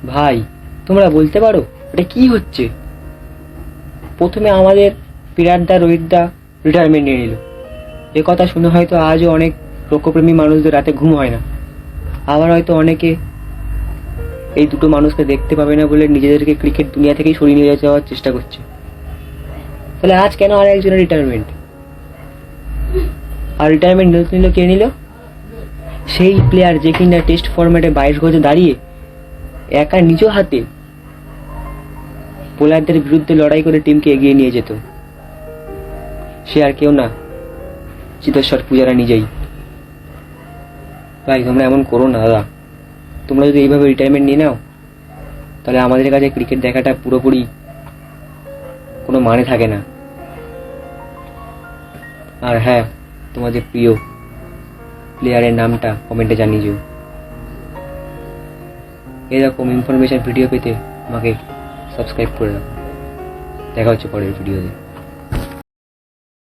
ভাই, তোমরা বলতে পারো এটা কি হচ্ছে? প্রথমে আমাদের বিরাটদা রোহিতদা রিটায়ারমেন্ট নিয়ে নিল। এ কথা শুনে হয়তো আজও অনেক লোকপ্রেমী মানুষদের রাতে ঘুম হয় না। আবার হয়তো অনেকে এই দুটো মানুষকে দেখতে পাবে না বলে নিজেদেরকে ক্রিকেট দুনিয়া থেকেই সরিয়ে নিয়ে যাওয়ার চেষ্টা করছে। তাহলে আজ কেন আর একজনের রিটায়ারমেন্ট? আর রিটায়ারমেন্ট নিল কে নিল? সেই প্লেয়ার যে কিনা টেস্ট ফরম্যাটে 22 গজে দাঁড়িয়ে একা নিজ হাতে বোলারদের বিরুদ্ধে লড়াই করে টিমকে এগিয়ে নিয়ে যেত। সে আর কেউ না, চিতেশ্বর পূজারা নিজেই। ভাই, তোমরা এমন করো না দাদা। তোমরা যদি এইভাবে রিটায়ারমেন্ট নিয়ে নাও তাহলে আমাদের কাছে ক্রিকেট দেখাটা পুরোপুরি কোনো মানে থাকে না। আর হ্যাঁ, তোমাদের প্রিয় প্লেয়ারের নামটা কমেন্টে জানিয়ে দিও। এরকম ইনফরমেশন ভিডিও পেতে আমাকে সাবস্ক্রাইব করে রাখো। দেখা হচ্ছে পরের ভিডিওতে।